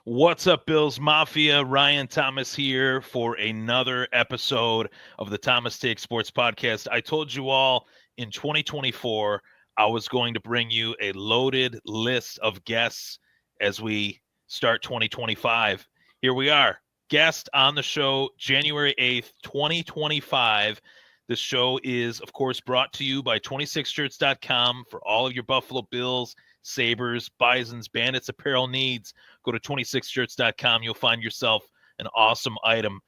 What's up, Bills Mafia? Ryan Thomas here for another episode of the Thomas Take Sports Podcast. I told you all in 2024 I was going to bring you a loaded list of guests as we start 2025. Here we are. Guest on the show January 8th, 2025. This show is, of course, brought to you by 26shirts.com for all of your Buffalo Bills, Sabres, Bisons, Bandits apparel needs. Go to 26shirts.com. You'll find yourself an awesome item.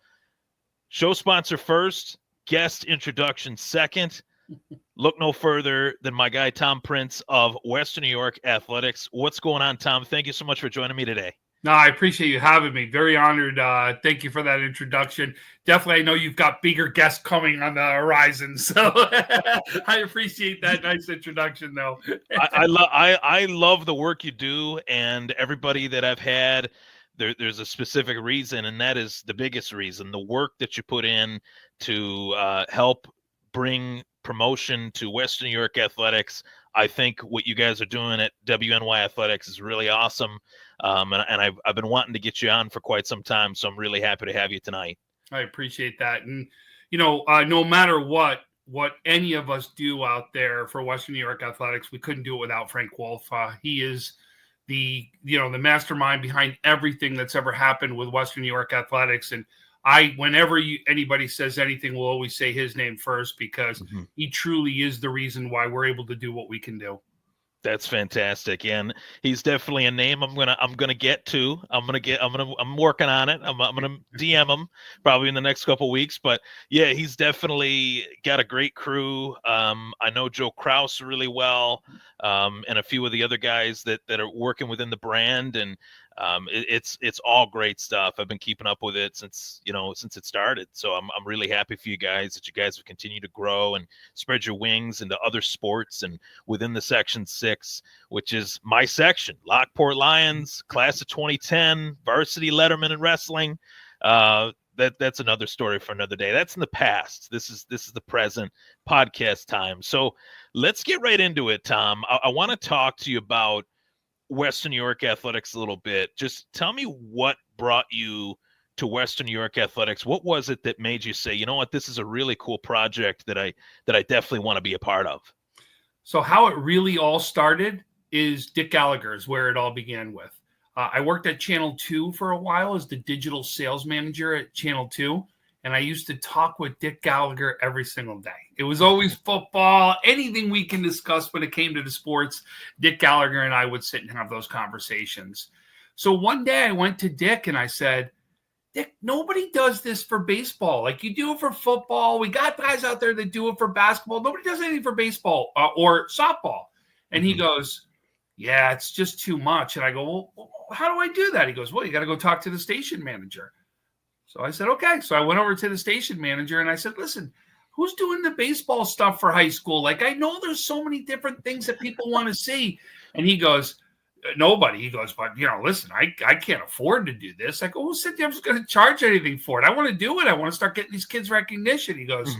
Show sponsor first, guest introduction second. Look no further than my guy, Tom Prince of Western New York Athletics. What's going on, Tom? Thank you so much for joining me today. No, I appreciate you having me. Very honored. Thank you for that introduction. Definitely, I know you've got bigger guests coming on the horizon, so I appreciate that nice introduction, though. I love the work you do, and everybody that I've had, there's a specific reason, and that is the biggest reason. The work that you put in to help bring promotion to Western New York Athletics. I think what you guys are doing at WNY Athletics is really awesome. And I've been wanting to get you on for quite some time, so I'm really happy to have you tonight. I appreciate that. And, no matter what any of us do out there for Western New York Athletics, we couldn't do it without Frank Wolf. He is the mastermind behind everything that's ever happened with Western New York Athletics. And whenever anybody says anything, we'll always say his name first because he truly is the reason why we're able to do what we can do. That's fantastic, and he's definitely a name I'm gonna get to. I'm working on it. I'm gonna DM him probably in the next couple weeks. But yeah, he's definitely got a great crew. I know Joe Kraus really well, and a few of the other guys that are working within the brand, and it's all great stuff. I've been keeping up with it since it started. So I'm really happy for you guys that you guys have continued to grow and spread your wings into other sports and within the Section 6, which is my section. Lockport Lions, class of 2010, varsity letterman in wrestling. That's another story for another day. That's in the past. This is the present podcast time. So let's get right into it, Tom. I want to talk to you about Western New York Athletics a little bit. Just tell me what brought you to Western New York Athletics. What was it that made you say, you know what, this is a really cool project that I definitely want to be a part of? So how it really all started is Dick Gallagher is where it all began with. I worked at Channel 2 for a while as the digital sales manager at Channel 2. And I used to talk with Dick Gallagher every single day. It was always football, anything we can discuss when it came to the sports. Dick Gallagher and I would sit and have those conversations. So one day I went to Dick and I said, Dick, nobody does this for baseball. Like you do it for football. We got guys out there that do it for basketball. Nobody does anything for baseball or softball. And he goes, yeah, it's just too much. And I go, well, how do I do that? He goes, well, you got to go talk to the station manager. So I said, okay. So I went over to the station manager and I said, listen, who's doing the baseball stuff for high school? Like, I know there's so many different things that people want to see. And he goes, nobody. He goes, but, listen, I can't afford to do this. I go, well, sit there. I'm just going to charge anything for it. I want to do it. I want to start getting these kids recognition. He goes,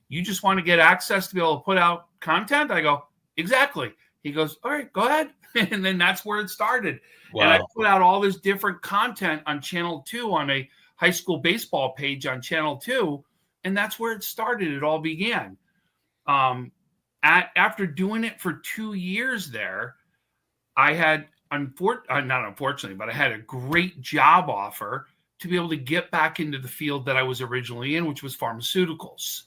you just want to get access to be able to put out content? I go, exactly. He goes, all right, go ahead. And then that's where it started. Wow. And I put out all this different content on Channel 2 on a high school baseball page on Channel 2, and that's where it started. It all began. After doing it for 2 years there, I had, not unfortunately, but I had a great job offer to be able to get back into the field that I was originally in, which was pharmaceuticals.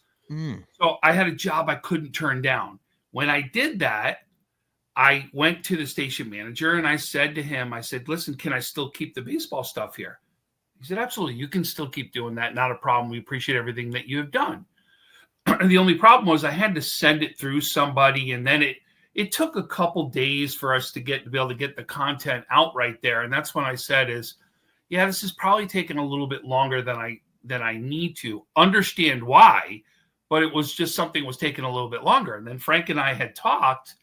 So I had a job I couldn't turn down. When I did that, I went to the station manager and I said to him, I said, listen, can I still keep the baseball stuff here? He said, absolutely. You can still keep doing that. Not a problem. We appreciate everything that you have done. The only problem was I had to send it through somebody. And then it took a couple days for us to be able to get the content out right there. And that's when I said yeah, this is probably taking a little bit longer than I need to understand why, but it was just something was taking a little bit longer. And then Frank and I had talked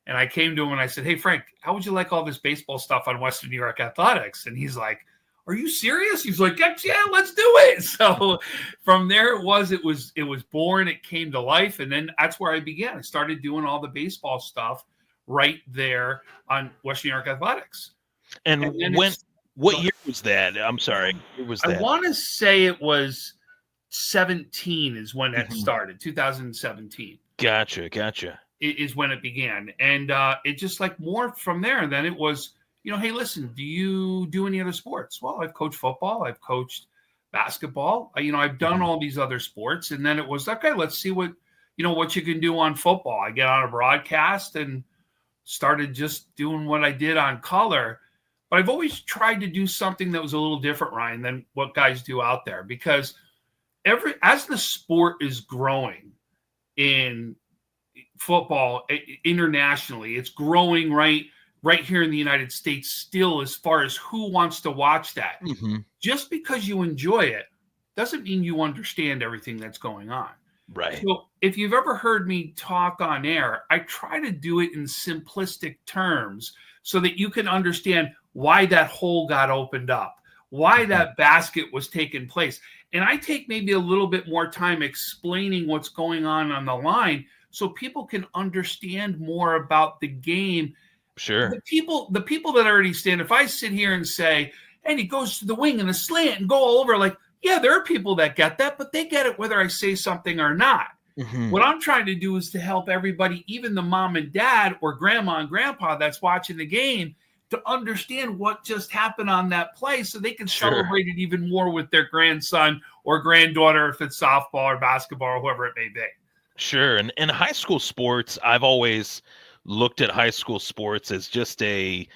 and I came to him and I said, hey, Frank, how would you like all this baseball stuff on Western New York Athletics? And he's like, are you serious? He's like, yeah, let's do it. So from there it was born. It came to life. And then that's where I began. I started doing all the baseball stuff right there on Western New York Athletics. And What year was that? I'm sorry. What was I that? want to say it was 17 is when that Mhm. started. 2017 Gotcha. is when it began, and it just like morphed from there. And then it was, hey, listen, do you do any other sports? Well, I've coached football, I've coached basketball, I've done Mhm. all these other sports. And then it was okay, let's see what you can do on football. I get on a broadcast and started just doing what I did on color. But I've always tried to do something that was a little different, Ryan, than what guys do out there, because as the sport is growing in football internationally, it's growing right here in the United States still, as far as who wants to watch that. Mhm. Just because you enjoy it doesn't mean you understand everything that's going on. Right. So if you've ever heard me talk on air, I try to do it in simplistic terms so that you can understand why that hole got opened up, why Mhm. that basket was taking place. And I take maybe a little bit more time explaining what's going on the line so people can understand more about the game. Sure. The people that already stand, if I sit here and say, and he goes to the wing and a slant and go all over, like, yeah, there are people that get that, but they get it whether I say something or not. Mhm. What I'm trying to do is to help everybody, even the mom and dad or grandma and grandpa that's watching the game, to understand what just happened on that play so they can Sure. celebrate it even more with their grandson or granddaughter, if it's softball or basketball or whoever it may be. Sure. And high school sports, I've always looked at high school sports as just a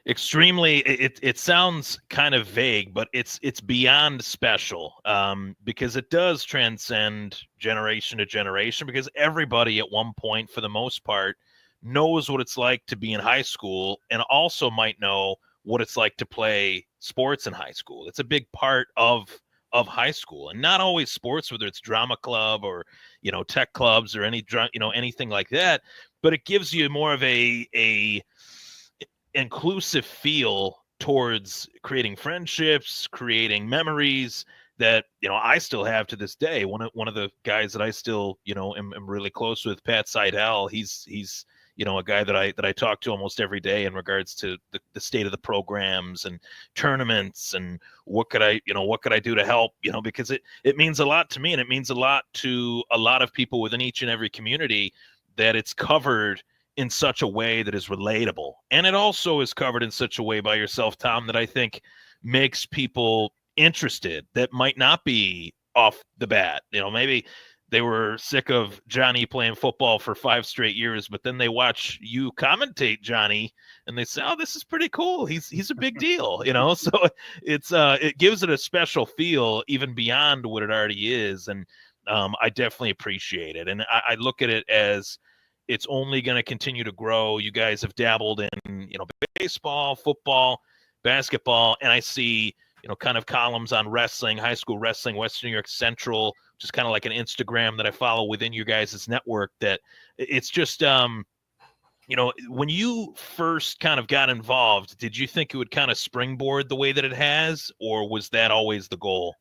extremely it sounds kind of vague, but it's beyond special, because it does transcend generation to generation, because everybody at one point, for the most part, knows what it's like to be in high school and also might know what it's like to play sports in high school. It's a big part of high school, and not always sports, whether it's drama club or tech clubs or anything like that, but it gives you more of a inclusive feel towards creating friendships, creating memories that I still have to this day. One of the guys that I still am really close with, Pat Seidel. He's a guy that I talk to almost every day in regards to the state of the programs and tournaments and what could I do to help, because it means a lot to me, and it means a lot to a lot of people within each and every community, that it's covered in such a way that is relatable. And it also is covered in such a way by yourself, Tom, that I think makes people interested that might not be off the bat. Maybe they were sick of Johnny playing football for 5 straight years, but then they watch you commentate Johnny and they say, "Oh, this is pretty cool. He's a big deal," So it gives it a special feel even beyond what it already is. And I definitely appreciate it. And I look at it as it's only going to continue to grow. You guys have dabbled in, baseball, football, basketball, and I see, kind of columns on wrestling, high school wrestling, Western New York Central, just kind of like an Instagram that I follow within your guys' network. That it's just, when you first kind of got involved, did you think it would kind of springboard the way that it has, or was that always the goal?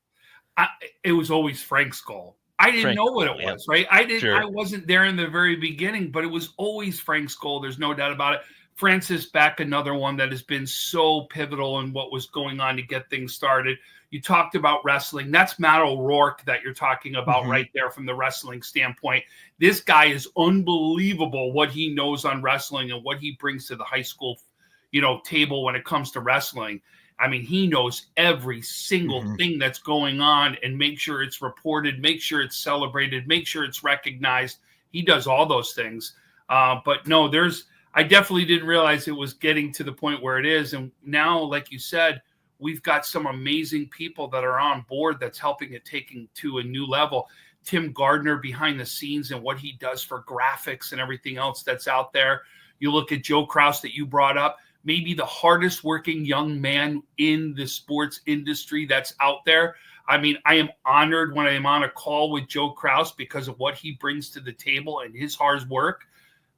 It was always Frank's goal. I didn't Frank's know what goal, it yeah. was, right? Sure. I wasn't there in the very beginning, but it was always Frank's goal. There's no doubt about it. Francis Beck, another one that has been so pivotal in what was going on to get things started. You talked about wrestling. That's Matt O'Rourke that you're talking about Mm-hmm. right there from the wrestling standpoint. This guy is unbelievable what he knows on wrestling and what he brings to the high school, table when it comes to wrestling. I mean, he knows every single Mm-hmm. thing that's going on and make sure it's reported, make sure it's celebrated, make sure it's recognized. He does all those things. But no, I definitely didn't realize it was getting to the point where it is. And now, like you said, we've got some amazing people that are on board that's helping it taking to a new level. Tim Gardner behind the scenes and what he does for graphics and everything else that's out there. You look at Joe Kraus that you brought up, maybe the hardest working young man in the sports industry that's out there. I mean, I am honored when I am on a call with Joe Kraus because of what he brings to the table and his hard work.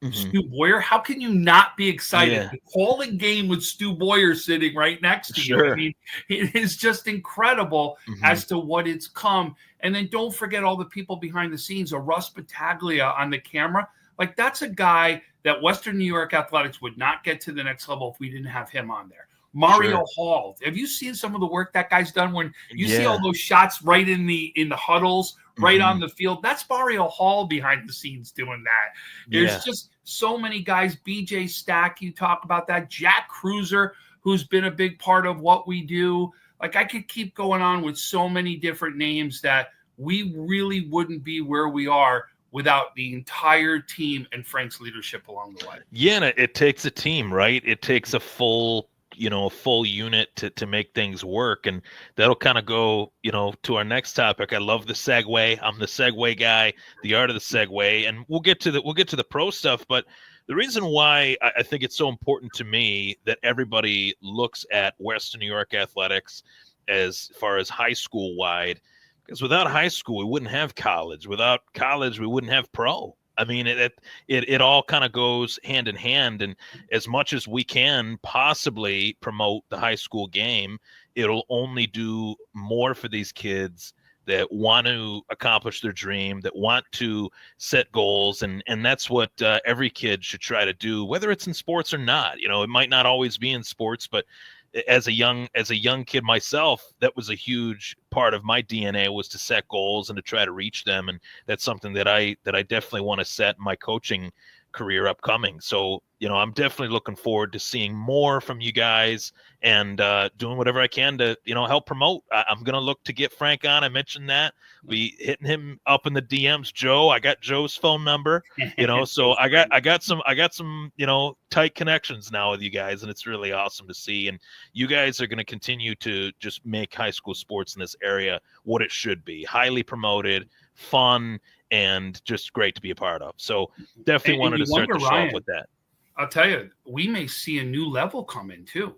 Mm-hmm. Stu Boyer, how can you not be excited Yeah. to call a game with Stu Boyer sitting right next to you? I Sure. mean, it is just incredible Mm-hmm. as to what it's come. And then don't forget all the people behind the scenes, or Russ Battaglia on the camera. Like, that's a guy that Western New York Athletics would not get to the next level if we didn't have him on there. Mario Sure. Hall. Have you seen some of the work that guy's done when you see all Yeah. those shots right in the huddles, right Hmm. on the field? That's Mario Hall behind the scenes doing that. There's Yeah. just so many guys. BJ Stack, you talk about that. Jack Cruiser, who's been a big part of what we do. Like, I could keep going on with so many different names that we really wouldn't be where we are without the entire team and Frank's leadership along the way. Yeah, and it takes a team, right? It takes a full, a full unit to make things work, and that'll kind of go, to our next topic. I love the segue. I'm the segue guy, the art of the segue, and we'll get to the pro stuff. But the reason why I think it's so important to me that everybody looks at Western New York athletics as far as high school wide, because without high school, we wouldn't have college. Without college, we wouldn't have pro. I mean, it all kind of goes hand in hand. And as much as we can possibly promote the high school game, it'll only do more for these kids that want to accomplish their dream, that want to set goals. And that's what every kid should try to do, whether it's in sports or not. It might not always be in sports, but as a young kid myself, that was a huge part of my DNA, was to set goals and to try to reach them. And that's something that I definitely want to set in my coaching career upcoming. So, I'm definitely looking forward to seeing more from you guys and doing whatever I can to, help promote. I'm going to look to get Frank on. I mentioned that. We hitting him up in the DMs. Joe, I got Joe's phone number, so I got some, tight connections now with you guys, and it's really awesome to see. And you guys are going to continue to just make high school sports in this area what it should be: highly promoted, fun, and just great to be a part of. So definitely wanted to start the show off with that. I'll tell you, we may see a new level come in too.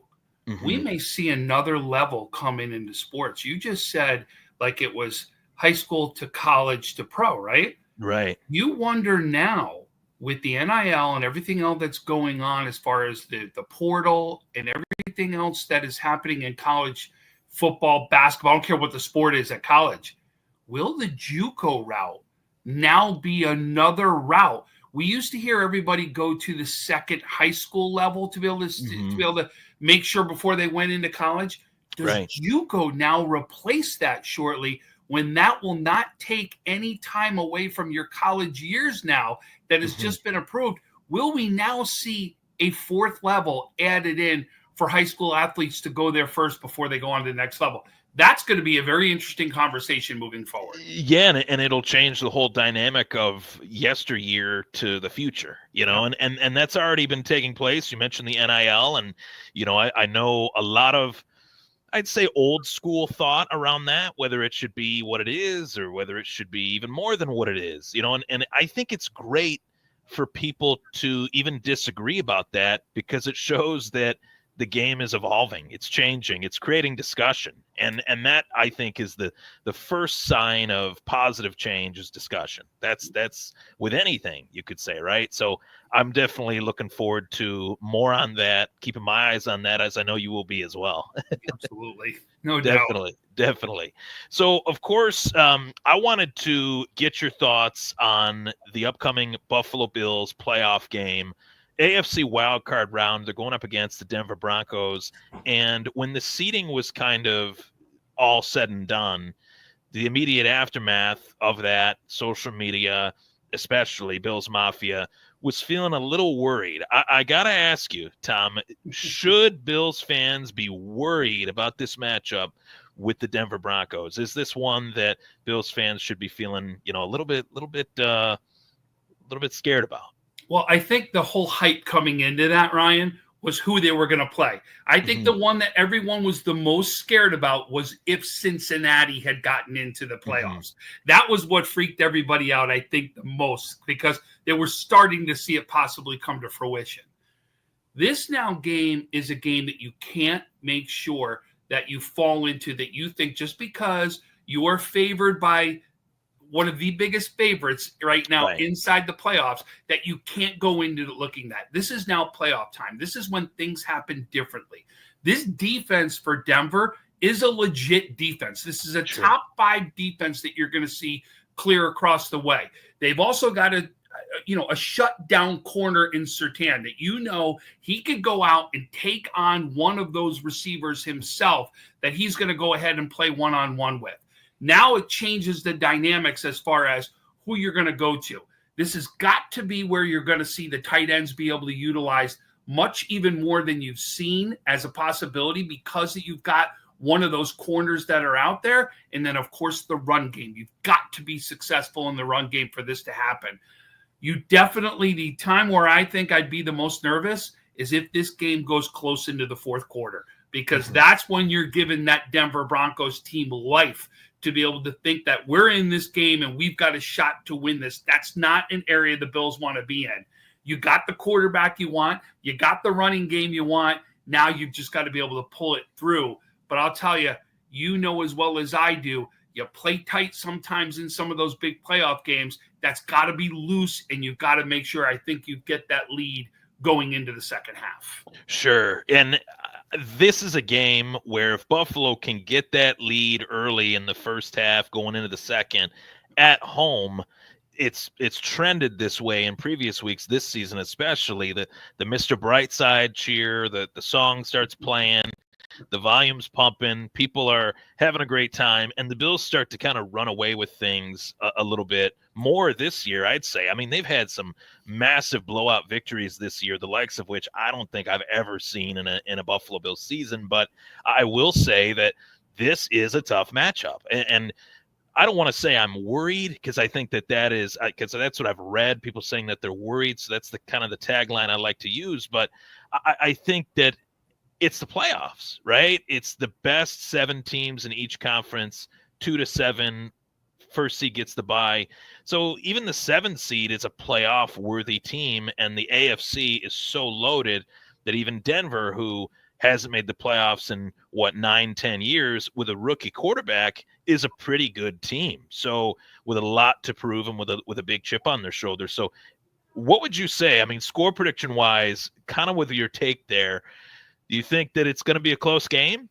Mm-hmm. We may see another level come into sports. You just said like it was high school to college to pro, right? Right. You wonder now with the NIL and everything else that's going on as far as the portal and everything else that is happening in college football, basketball, I don't care what the sport is at college, will the JUCO route now be another route? We used to hear everybody go to the second high school level to be able to make sure before they went into college. Does JUCO now replace that shortly, when that will not take any time away from your college years now that has just been approved? Will we now see a fourth level added in for high school athletes to go there first before they go on to the next level? That's going to be a very interesting conversation moving forward. Yeah, and it'll change the whole dynamic of yesteryear to the future, and that's already been taking place. You mentioned the NIL, and, I know a lot of, I'd say, old school thought around that, whether it should be what it is or whether it should be even more than what it is, and I think it's great for people to even disagree about that, because it shows that the game is evolving, it's changing, it's creating discussion, and that, I think, is the first sign of positive change, is discussion. That's with anything, you could say, right? So I'm definitely looking forward to more on that, keeping my eyes on that, as I know you will be as well. Absolutely, no Definitely. So, of course, I wanted to get your thoughts on the upcoming Buffalo Bills playoff game. AFC wildcard round, they're going up against the Denver Broncos. And when the seeding was kind of all said and done, the immediate aftermath of that, social media, especially Bills Mafia, was feeling a little worried. I got to ask you, Tom, should Bills fans be worried about this matchup with the Denver Broncos? Is this one that Bills fans should be feeling, a little bit scared about? Well, I think the whole hype coming into that, Ryan, was who they were going to play. I think the one that everyone was the most scared about was if Cincinnati had gotten into the playoffs. That was what freaked everybody out, I think, the most, because they were starting to see it possibly come to fruition. This now game is a game that you can't make sure that you fall into, that you think just because you are favored by one of the biggest favorites right now inside the playoffs, that you can't go into looking at. This is now playoff time. This is when things happen differently. This defense for Denver is a legit defense. This is a top 5 defense that you're going to see clear across the way. They've also got a a shutdown corner in Surtain that he could go out and take on one of those receivers himself that he's going to go ahead and play one-on-one with. Now it changes the dynamics as far as who you're going to go to. This has got to be where you're going to see the tight ends be able to utilize much even more than you've seen as a possibility, because you've got one of those corners that are out there. And then, of course, the run game. You've got to be successful in the run game for this to happen. The time where I think I'd be the most nervous is if this game goes close into the fourth quarter, because that's when you're giving that Denver Broncos team life to be able to think that we're in this game and we've got a shot to win this. That's not an area the Bills want to be in. You got the quarterback you want. You got the running game you want. Now you've just got to be able to pull it through. But I'll tell you, as well as I do, you play tight sometimes in some of those big playoff games. That's got to be loose, and you've got to make sure, I think, you get that lead going into the second half. Sure. And this is a game where if Buffalo can get that lead early in the first half going into the second at home, it's trended this way in previous weeks this season, especially the Mr. Brightside cheer, the song starts playing, the volume's pumping, people are having a great time, and the Bills start to kind of run away with things a little bit more this year, I'd say. I mean, they've had some massive blowout victories this year, the likes of which I don't think I've ever seen in a Buffalo Bills season. But I will say that this is a tough matchup, and I don't want to say I'm worried, because I think that is because that's what I've read, people saying that they're worried. So that's the kind of the tagline I like to use. But I think that it's the playoffs, right? It's the best 7 teams in each conference, 2 to 7. First seed gets the bye. So even the 7th seed is a playoff worthy team. And the AFC is so loaded that even Denver, who hasn't made the playoffs in 9-10 years with a rookie quarterback, is a pretty good team. So with a lot to prove and with a big chip on their shoulder. So what would you say? I mean, score prediction wise, kind of with your take there, do you think that it's going to be a close game?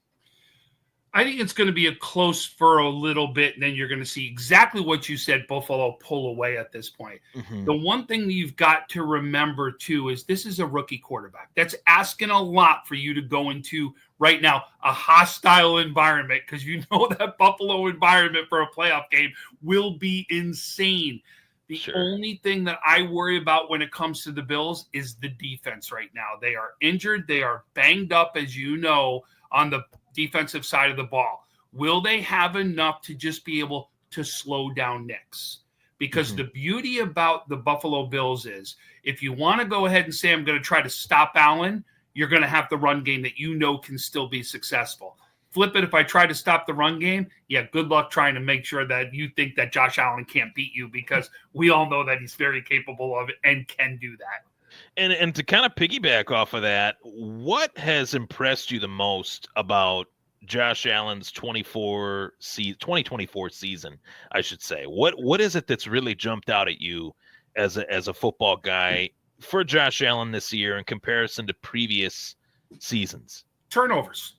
I think it's going to be a close for a little bit, and then you're going to see exactly what you said, Buffalo pull away at this point. The one thing that you've got to remember, too, is this is a rookie quarterback. That's asking a lot for you to go into right now a hostile environment, because you know that Buffalo environment for a playoff game will be insane. The only thing that I worry about when it comes to the Bills is the defense right now. They are injured. They are banged up, as you know, on the defensive side of the ball. Will they have enough to just be able to slow down Knicks? Because the beauty about the Buffalo Bills is if you want to go ahead and say, I'm going to try to stop Allen, you're going to have the run game that can still be successful. Flip it, if I try to stop the run game, good luck trying to make sure that you think that Josh Allen can't beat you, because we all know that he's very capable of it and can do that. And to kind of piggyback off of that, what has impressed you the most about Josh Allen's 2024 season, I should say? What is it that's really jumped out at you as a football guy for Josh Allen this year in comparison to previous seasons? Turnovers.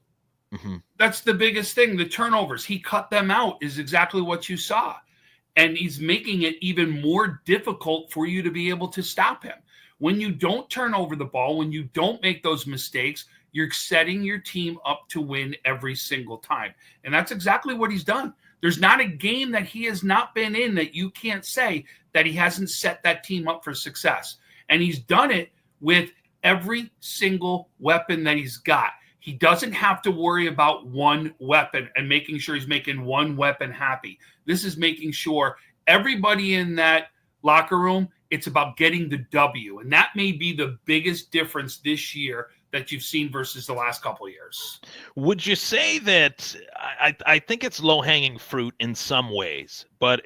That's the biggest thing. The turnovers. He cut them out is exactly what you saw. And he's making it even more difficult for you to be able to stop him. When you don't turn over the ball, when you don't make those mistakes, you're setting your team up to win every single time. And that's exactly what he's done. There's not a game that he has not been in that you can't say that he hasn't set that team up for success. And he's done it with every single weapon that he's got. He doesn't have to worry about one weapon and making sure he's making one weapon happy. This is making sure everybody in that locker room, it's about getting the W. And that may be the biggest difference this year that you've seen versus the last couple of years. Would you say that I think it's low-hanging fruit in some ways, but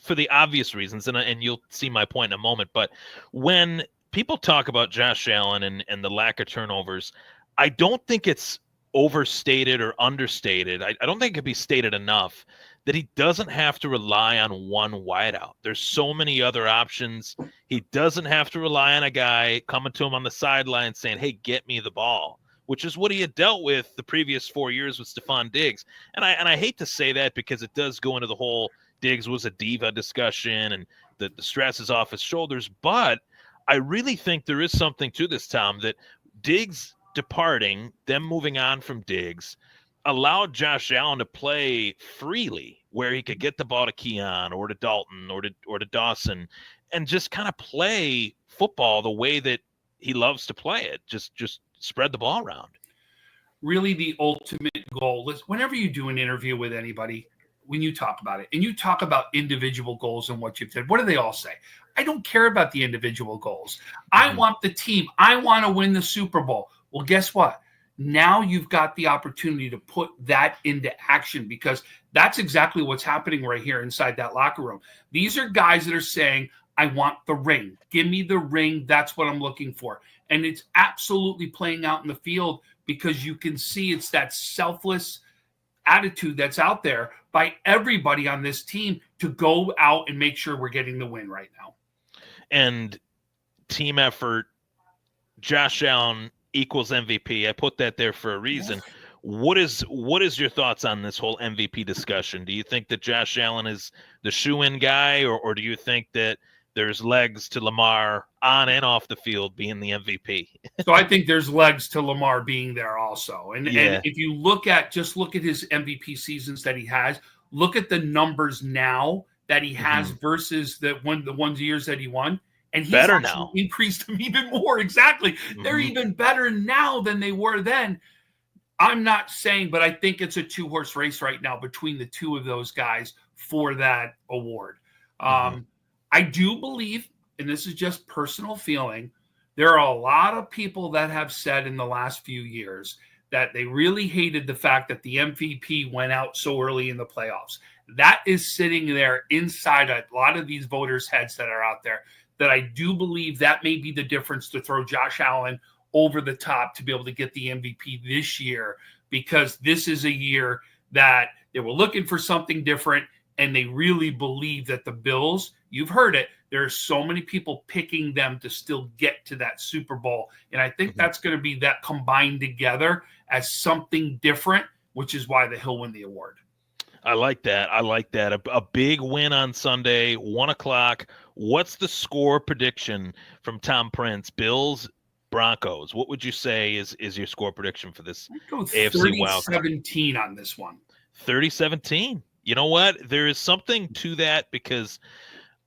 for the obvious reasons, and you'll see my point in a moment, but when people talk about Josh Allen and the lack of turnovers, I don't think it's overstated or understated. I don't think it could be stated enough that he doesn't have to rely on one wideout. There's so many other options. He doesnn't have to rely on a guy coming to him on the sideline saying, hey, get me the ball, which is what he had dealt with the previous 4 years with Stephon Diggs. And I hate to say that because it does go into the whole Diggs was a diva discussion and the stress is off his shoulders. But I really think there is something to this, Tom, that Diggs departing, them moving on from Diggs, allowed Josh Allen to play freely, where he could get the ball to Keon or to Dalton or to Dawson, and just kind of play football the way that he loves to play it. Just spread the ball around. Really, the ultimate goal is whenever you do an interview with anybody, when you talk about it and you talk about individual goals and what you've done, what do they all say? I don't care about the individual goals. I want the team. I want to win the Super Bowl. Well, guess what? Now you've got the opportunity to put that into action, because that's exactly what's happening right here inside that locker room. These are guys that are saying, I want the ring. Give me the ring. That's what I'm looking for. And it's absolutely playing out in the field, because you can see it's that selfless attitude that's out there by everybody on this team to go out and make sure we're getting the win right now. And team effort, Josh Allen equals MVP. I put that there for a reason. Yes. What is your thoughts on this whole MVP discussion? Do you think that Josh Allen is the shoe-in guy, or do you think that there's legs to Lamar on and off the field being the MVP? So I think there's legs to Lamar being there also. And if you look at his MVP seasons that he has, look at the numbers now that he has versus the ones years that he won. And he's better now. Increased them even more. Exactly. They're even better now than they were then. I'm not saying, but I think it's a 2-horse race right now between the two of those guys for that award. I do believe, and this is just personal feeling, there are a lot of people that have said in the last few years that they really hated the fact that the MVP went out so early in the playoffs. That is sitting there inside a lot of these voters' heads that are out there, that I do believe that may be the difference to throw Josh Allen over the top to be able to get the MVP this year, because this is a year that they were looking for something different, and they really believe that the Bills, you've heard it, there are so many people picking them to still get to that Super Bowl. And I think that's going to be that combined together as something different, which is why he'll win the award. I like that. A big win on Sunday, 1:00. What's the score prediction from Tom Prince? Bills, Broncos. What would you say is your score prediction for this AFC wildcard? 30-17 on this one. 30-17. You know what? There is something to that, because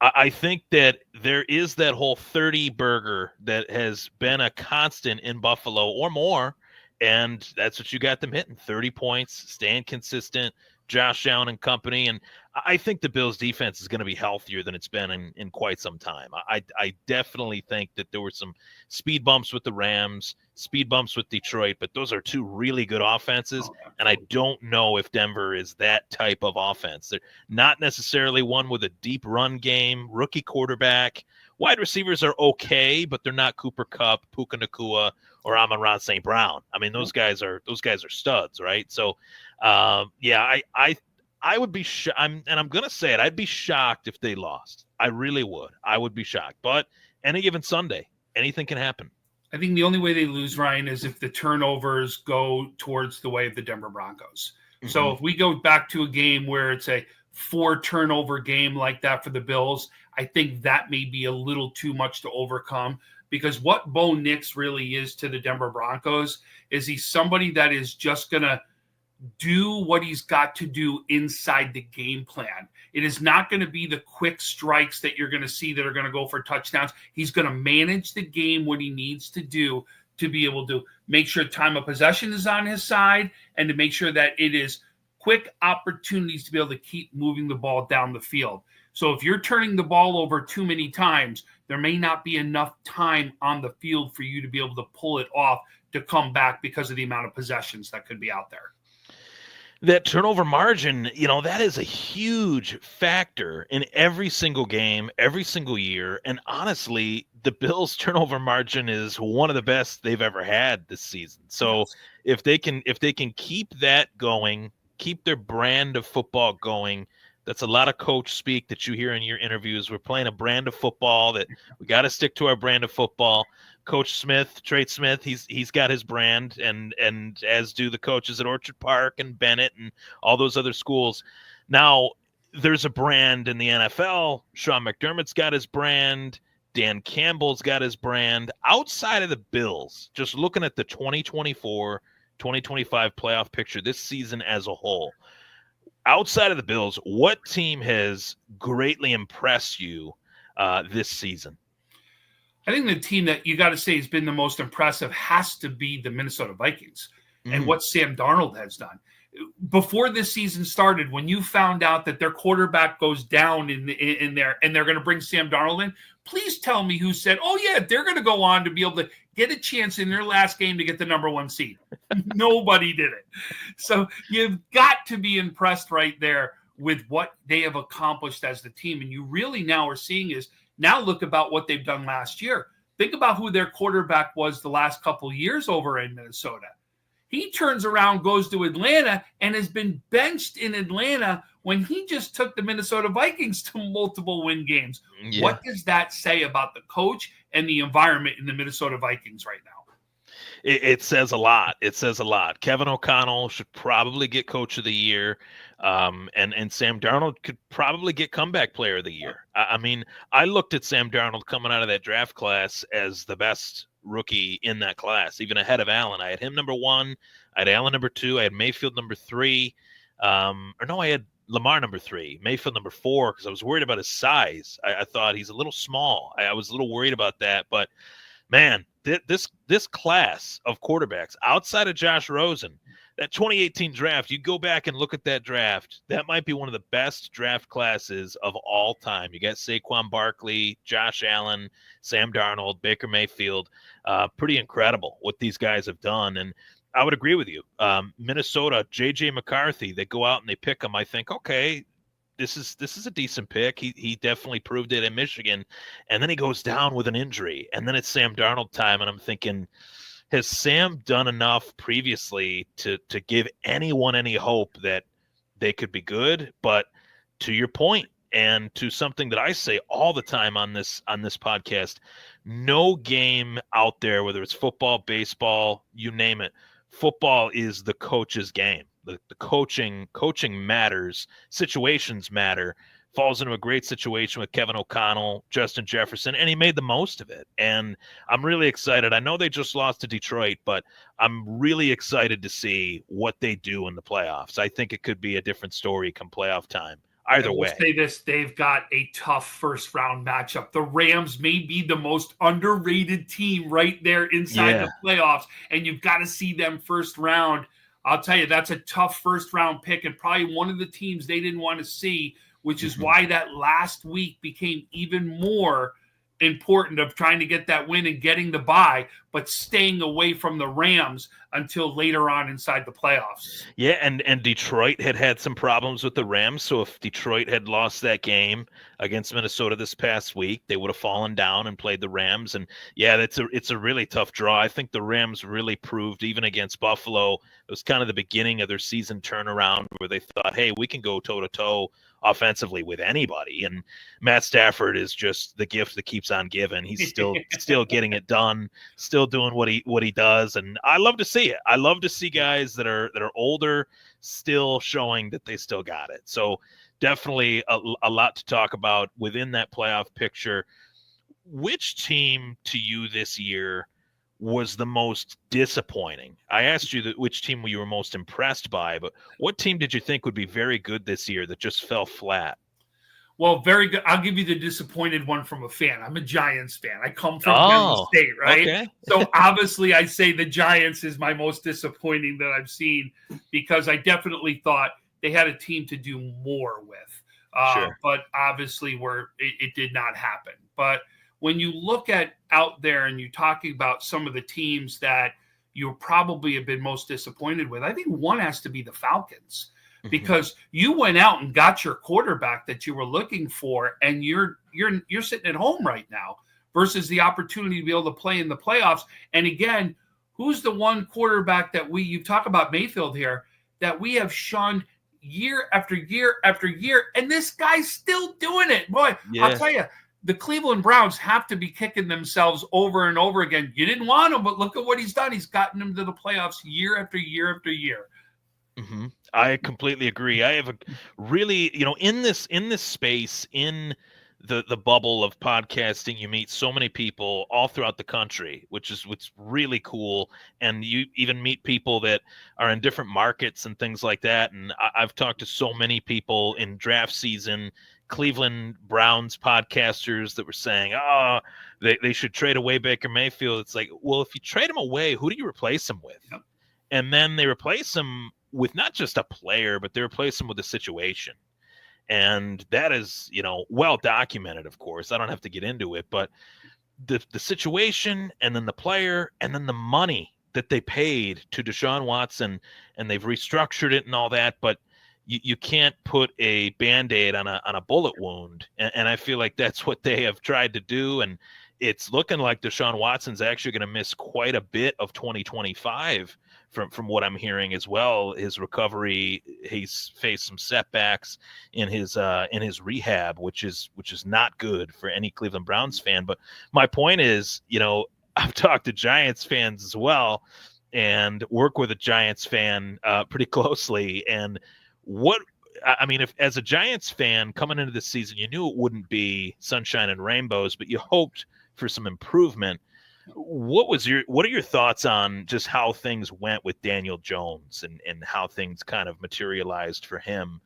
I think that there is that whole 30 burger that has been a constant in Buffalo or more, and that's what you got them hitting. 30 points, staying consistent, Josh Allen and company. And I think the Bills defense is going to be healthier than it's been in quite some time. I definitely think that there were some speed bumps with the Rams, speed bumps with Detroit, but those are two really good offenses. And I don't know if Denver is that type of offense. They're not necessarily one with a deep run game, rookie quarterback. Wide receivers are okay, but they're not Cooper Kupp, Puka Nacua, or Amon-Ra St. Brown. I mean, those guys are studs, right? So, I would be I'm going to say it. I'd be shocked if they lost. I really would. I would be shocked. But any given Sunday, anything can happen. I think the only way they lose, Ryan, is if the turnovers go towards the way of the Denver Broncos. So if we go back to a game where it's a 4-turnover game like that for the Bills, I think that may be a little too much to overcome, because what Bo Nix really is to the Denver Broncos is he's somebody that is just going to do what he's got to do inside the game plan. It is not going to be the quick strikes that you're going to see that are going to go for touchdowns. He's going to manage the game, what he needs to do to be able to make sure time of possession is on his side, and to make sure that it is quick opportunities to be able to keep moving the ball down the field. So if you're turning the ball over too many times, there may not be enough time on the field for you to be able to pull it off to come back because of the amount of possessions that could be out there. That turnover margin, that is a huge factor in every single game, every single year. And honestly, the Bills' turnover margin is one of the best they've ever had this season. So if they can keep that going, keep their brand of football going, that's a lot of coach speak that you hear in your interviews. We're playing a brand of football that we got to stick to our brand of football. Coach Smith, Trey Smith, he's got his brand, and as do the coaches at Orchard Park and Bennett and all those other schools. Now, there's a brand in the NFL. Sean McDermott's got his brand. Dan Campbell's got his brand. Outside of the Bills, just looking at the 2024-2025 playoff picture this season as a whole, outside of the Bills, what team has greatly impressed you this season? I think the team that you got to say has been the most impressive has to be the Minnesota Vikings and what Sam Darnold has done. Before this season started, when you found out that their quarterback goes down in there and they're going to bring Sam Darnold in, please tell me who said, oh, yeah, they're going to go on to be able to get a chance in their last game to get the number 1 seed. Nobody did it. So you've got to be impressed right there with what they have accomplished as the team. And you really now are seeing is now look about what they've done last year. Think about who their quarterback was the last couple of years over in Minnesota. He turns around, goes to Atlanta, and has been benched in Atlanta when he just took the Minnesota Vikings to multiple win games. Yeah. What does that say about the coach and the environment in the Minnesota Vikings right now? It says a lot. It says a lot. Kevin O'Connell should probably get Coach of the Year, and Sam Darnold could probably get Comeback Player of the Year. I mean, I looked at Sam Darnold coming out of that draft class as the best rookie in that class, even ahead of Allen. I had him number 1. I had Allen number 2. I had Mayfield number 3. I had Lamar number 3, Mayfield number 4, because I was worried about his size. I thought he's a little small. I was a little worried about that. But, man, this class of quarterbacks, outside of Josh Rosen, that 2018 draft, you go back and look at that draft, that might be one of the best draft classes of all time. You got Saquon Barkley, Josh Allen, Sam Darnold, Baker Mayfield. Pretty incredible what these guys have done. And I would agree with you. Minnesota, J.J. McCarthy, they go out and they pick him. I think, okay, this is a decent pick. He definitely proved it in Michigan. And then he goes down with an injury. And then it's Sam Darnold time. And I'm thinking, has Sam done enough previously to give anyone any hope that they could be good? But to your point, and to something that I say all the time on this podcast, no game out there, whether it's football, baseball, you name it, football is the coach's game. The coaching matters. Situations matter. Falls into a great situation with Kevin O'Connell, Justin Jefferson, and he made the most of it. And I'm really excited. I know they just lost to Detroit, but I'm really excited to see what they do in the playoffs. I think it could be a different story come playoff time. Either way. Say this, they've got a tough first-round matchup. The Rams may be the most underrated team right there inside the playoffs, and you've got to see them first round. I'll tell you, that's a tough first-round pick and probably one of the teams they didn't want to see, which is why that last week became even more important of trying to get that win and getting the bye, but staying away from the Rams until later on inside the playoffs. Yeah, and Detroit had some problems with the Rams, so if Detroit had lost that game against Minnesota this past week, they would have fallen down and played the Rams. And yeah, it's a really tough draw. I think the Rams really proved, even against Buffalo, it was kind of the beginning of their season turnaround where they thought, hey, we can go toe-to-toe offensively with anybody. And Matt Stafford is just the gift that keeps on giving. He's still getting it done, still doing what he does. And I love to see it. I love to see guys that are older still showing that they still got it. So definitely a lot to talk about within that playoff picture. Which team to you this year was the most disappointing? I asked you which team you were most impressed by, but what team did you think would be very good this year that just fell flat? Well, very good. I'll give you the disappointed one from a fan. I'm a Giants fan. I come from Kansas State, right? Okay. So obviously I say the Giants is my most disappointing that I've seen because I definitely thought they had a team to do more with. Sure. But obviously it did not happen. But when you look at out there and you're talking about some of the teams that you probably have been most disappointed with, I think one has to be the Falcons. Because you went out and got your quarterback that you were looking for, and you're sitting at home right now versus the opportunity to be able to play in the playoffs. And again, who's the one quarterback that you talk about Mayfield here, that we have shunned year after year after year, and this guy's still doing it. Boy, yeah. I'll tell you, the Cleveland Browns have to be kicking themselves over and over again. You didn't want him, but look at what he's done. He's gotten them to the playoffs year after year after year. I completely agree. I have a really, in this space, in the bubble of podcasting, you meet so many people all throughout the country, which is what's really cool. And you even meet people that are in different markets and things like that. And I've talked to so many people in draft season, Cleveland Browns podcasters that were saying, oh, they should trade away Baker Mayfield. It's like, well, if you trade him away, who do you replace him with? Yep. And then they replace him with not just a player, but they replace him with a situation. And that is, well documented, of course. I don't have to get into it, but the situation and then the player and then the money that they paid to Deshaun Watson, and they've restructured it and all that, but you can't put a Band-Aid on a bullet wound. And I feel like that's what they have tried to do. And it's looking like Deshaun Watson's actually going to miss quite a bit of 2025 from what I'm hearing as well. His recovery, he's faced some setbacks in his rehab, which is not good for any Cleveland Browns fan. But my point is, I've talked to Giants fans as well and work with a Giants fan pretty closely. And if as a Giants fan coming into the season, you knew it wouldn't be sunshine and rainbows, but you hoped for some improvement. What are your thoughts on just how things went with Daniel Jones and how things kind of materialized for him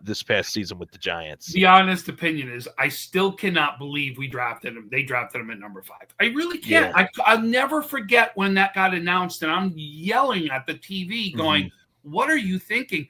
this past season with the Giants? The honest opinion is I still cannot believe we drafted him. They drafted him at number 5. I really can't. Yeah. I'll never forget when that got announced, and I'm yelling at the TV going, what are you thinking?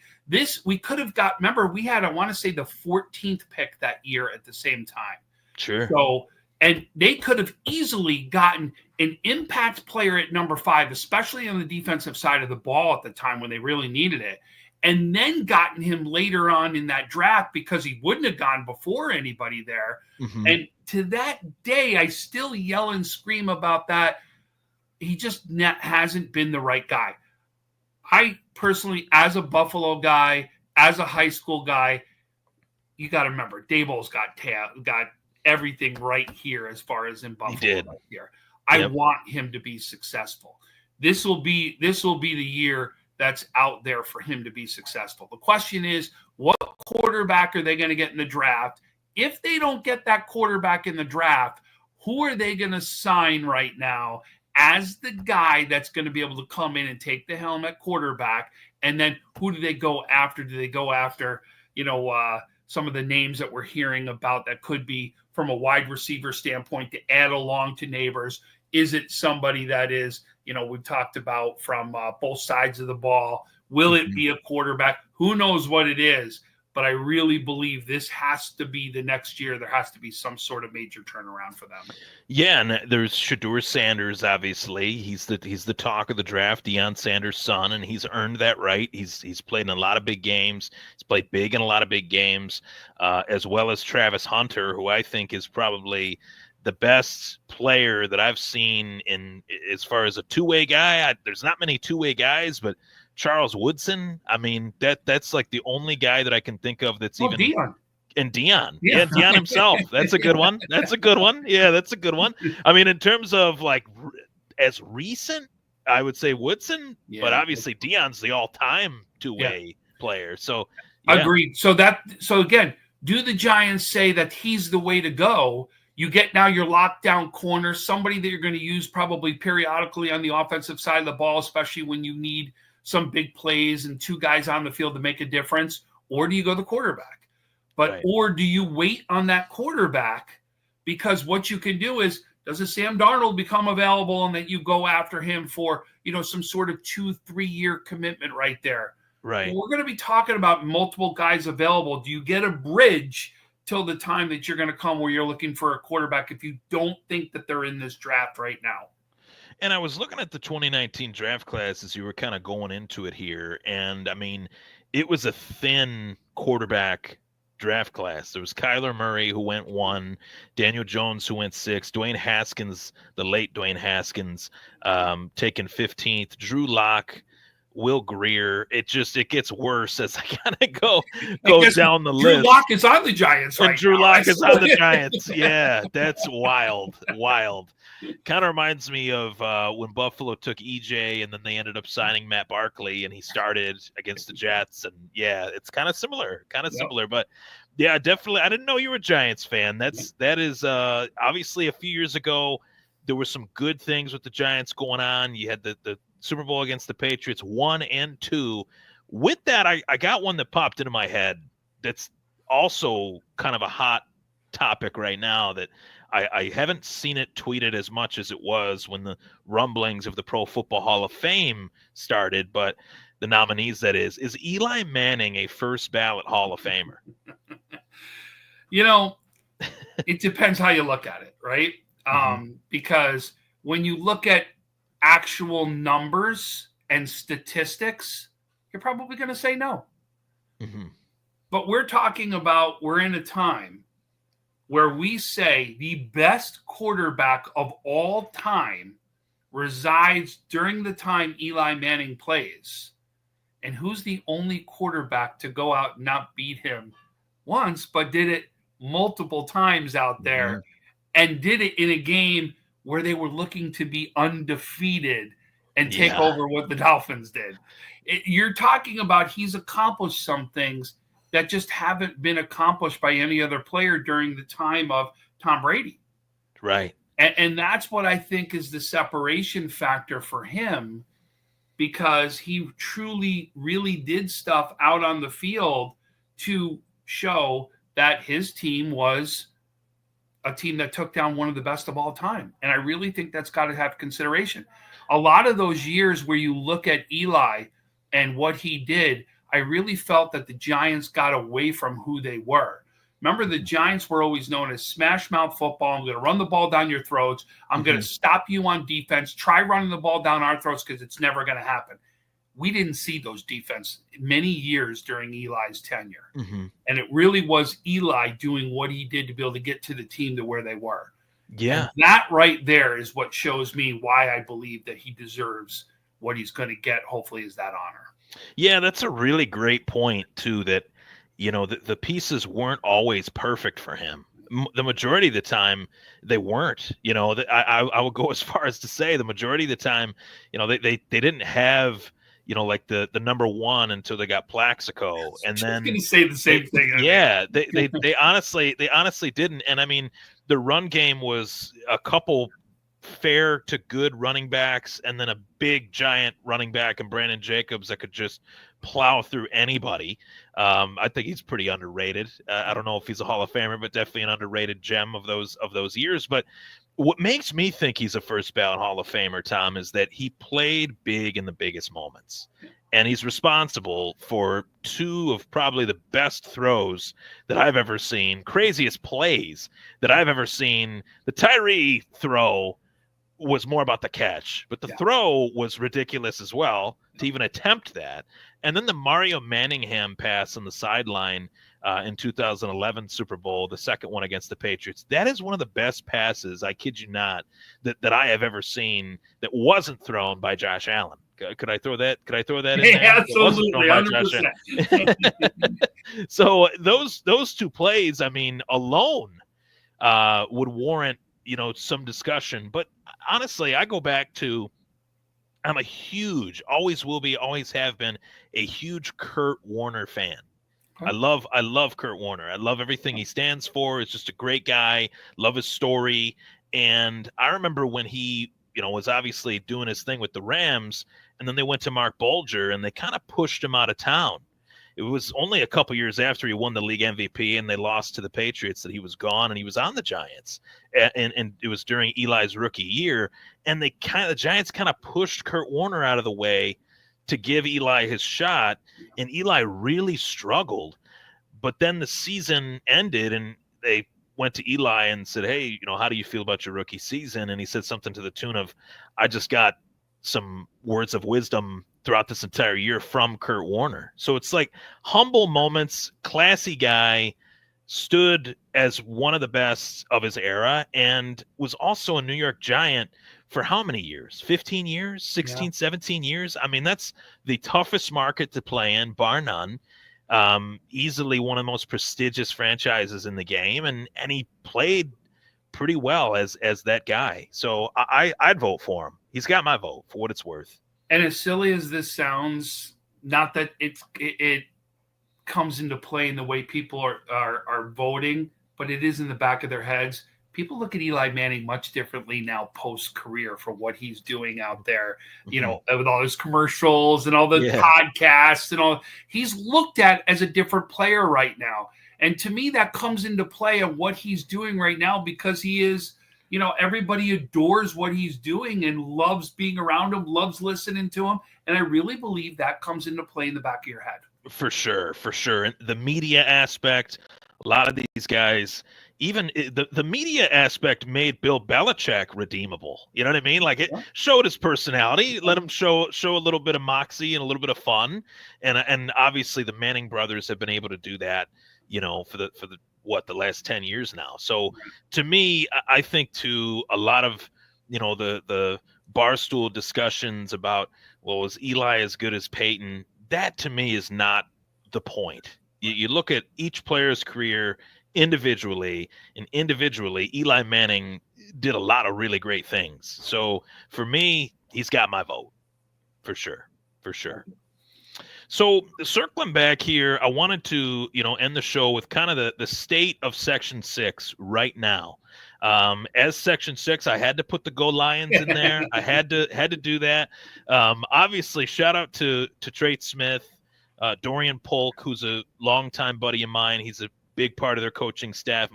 We could have got, remember, we had, I want to say, the 14th pick that year at the same time. Sure. So, and they could have easily gotten an impact player at number 5, especially on the defensive side of the ball at the time when they really needed it, and then gotten him later on in that draft because he wouldn't have gone before anybody there. And to that day, I still yell and scream about that. He just hasn't been the right guy. I personally, as a Buffalo guy, as a high school guy, you got to remember, Daboll's got everything right here as far as in Buffalo right here. I want him to be successful. This will be the year that's out there for him to be successful. The question is, what quarterback are they going to get in the draft? If they don't get that quarterback in the draft, who are they going to sign right now as the guy that's going to be able to come in and take the helm at quarterback? And then who do they go after? Do they go after, some of the names that we're hearing about that could be from a wide receiver standpoint to add along to Neighbors? Is it somebody that is, we've talked about from both sides of the ball? Will it be a quarterback? Who knows what it is? But I really believe this has to be the next year. There has to be some sort of major turnaround for them. Yeah, and there's Shedeur Sanders, obviously. He's the talk of the draft, Deion Sanders' son, and he's earned that right. He's played in a lot of big games. He's played big in a lot of big games, as well as Travis Hunter, who I think is probably the best player that I've seen in as far as a two-way guy. There's not many two-way guys, but Charles Woodson, I mean, that's like the only guy that I can think of that's even Deion. And Deion. Yeah, Deion himself. That's a good one. That's a good one. Yeah, that's a good one. I mean, in terms of like as recent, I would say Woodson, but obviously Deion's the all-time two-way player. So agreed. So again, do the Giants say that he's the way to go? You get now your lockdown corner, somebody that you're going to use probably periodically on the offensive side of the ball, especially when you need some big plays and two guys on the field to make a difference, or do you go the quarterback? Or do you wait on that quarterback? Because what you can do is, does a Sam Darnold become available and that you go after him for, some sort of 2-3 year commitment right there? Right. Well, we're going to be talking about multiple guys available. Do you get a bridge till the time that you're going to come where you're looking for a quarterback if you don't think that they're in this draft right now? And I was looking at the 2019 draft class as you were kind of going into it here. And I mean, it was a thin quarterback draft class. There was Kyler Murray, who went 1, Daniel Jones, who went 6, Dwayne Haskins, the late Dwayne Haskins, taken 15th, Drew Lock Will Greer. It gets worse as I kind of And go guess down the Drew list. Lock is on the Giants And right Drew now. Lock is on the Giants. Yeah, that's wild. Kind of reminds me of when Buffalo took EJ and then they ended up signing Matt Barkley and he started against the Jets. And yeah, it's kind of similar, similar. But yeah, definitely. I didn't know you were a Giants fan. That is obviously a few years ago. There were some good things with the Giants going on. You had the Super Bowl against the Patriots 1 and 2. With that, I got one that popped into my head that's also kind of a hot topic right now that I haven't seen it tweeted as much as it was when the rumblings of the Pro Football Hall of Fame started, but the nominees, that is Eli Manning a first ballot Hall of Famer? It depends how you look at it, right? Because when you look at actual numbers and statistics, you're probably going to say no. But we're talking about, we're in a time where we say the best quarterback of all time resides during the time Eli Manning plays. And who's the only quarterback to go out and not beat him once, but did it multiple times out there, and did it in a game where they were looking to be undefeated and take over what the Dolphins did? You're talking about, he's accomplished some things that just haven't been accomplished by any other player during the time of Tom Brady. Right. And that's what I think is the separation factor for him, because he truly, really did stuff out on the field to show that his team was a team that took down one of the best of all time. And I really think that's got to have consideration. A lot of those years where you look at Eli and what he did, I really felt that the Giants got away from who they were. Remember, the Giants were always known as smash mouth football. I'm going to run the ball down your throats. I'm going to stop you on defense. Try running the ball down our throats because it's never going to happen. We didn't see those defense many years during Eli's tenure. And it really was Eli doing what he did to be able to get to the team to where they were. Yeah. And that right there is what shows me why I believe that he deserves what he's going to get, hopefully, is that honor. Yeah, that's a really great point, too, that, the pieces weren't always perfect for him. The majority of the time, they weren't. I would go as far as to say the majority of the time, they didn't have, like the number one until they got Plaxico, and then going to say the same thing. Yeah, they honestly didn't. And I mean, the run game was a couple fair to good running backs, and then a big giant running back in Brandon Jacobs that could just plow through anybody. I think he's pretty underrated. I don't know if he's a Hall of Famer, but definitely an underrated gem of those years. But what makes me think he's a first ballot Hall of Famer, Tom, is that he played big in the biggest moments. And he's responsible for two of probably the best throws that I've ever seen, craziest plays that I've ever seen. The Tyree throw was more about the catch, but the throw was ridiculous as well to even attempt that. And then the Mario Manningham pass on the sideline in 2011 Super Bowl, the second one against the Patriots. That is one of the best passes, I kid you not, that I have ever seen that wasn't thrown by Josh Allen. Could I throw that? Could I throw that in there? Absolutely, 100%. So those two plays, I mean, alone would warrant some discussion. But honestly, I go back to, I'm a huge, always will be, always have been a huge Kurt Warner fan. I love Kurt Warner. I love everything he stands for. He's just a great guy. Love his story. And I remember when he, was obviously doing his thing with the Rams, and then they went to Mark Bulger and they kind of pushed him out of town. It was only a couple years after he won the league MVP and they lost to the Patriots that he was gone, and he was on the Giants. And it was during Eli's rookie year. And the Giants kind of pushed Kurt Warner out of the way to give Eli his shot. And Eli really struggled. But then the season ended and they went to Eli and said, hey, how do you feel about your rookie season? And he said something to the tune of, I just got some words of wisdom throughout this entire year from Kurt Warner. So it's like humble moments, classy guy, stood as one of the best of his era, and was also a New York Giant for how many years? 15 years, 16, 17 years? I mean, that's the toughest market to play in, bar none. Easily one of the most prestigious franchises in the game, and he played pretty well as that guy. So I'd vote for him. He's got my vote for what it's worth. And as silly as this sounds, not that it comes into play in the way people are voting, but it is in the back of their heads. People look at Eli Manning much differently now post-career for what he's doing out there, you know, with all his commercials and all the podcasts and all. He's looked at as a different player right now. And to me, that comes into play of what he's doing right now, because he is, you know, everybody adores what he's doing and loves being around him, loves listening to him. And I really believe that comes into play in the back of your head. For sure, for sure. And the media aspect, a lot of these guys, even the media aspect made Bill Belichick redeemable. You know what I mean? Like, it showed his personality, let him show a little bit of moxie and a little bit of fun. And obviously the Manning brothers have been able to do that, you know, for the last 10 years now. So to me, I think to a lot of, you know, the barstool discussions about, well, is Eli as good as Peyton? That to me is not the point. You look at each player's career individually, and individually, Eli Manning did a lot of really great things. So for me, he's got my vote for sure. For sure. So circling back here, I wanted to, you know, end the show with kind of the state of Section 6 right now. As Section 6, I had to put the Go Lions in there. I had to do that. Obviously, shout out to Trey Smith, Dorian Polk, who's a longtime buddy of mine. He's a big part of their coaching staff,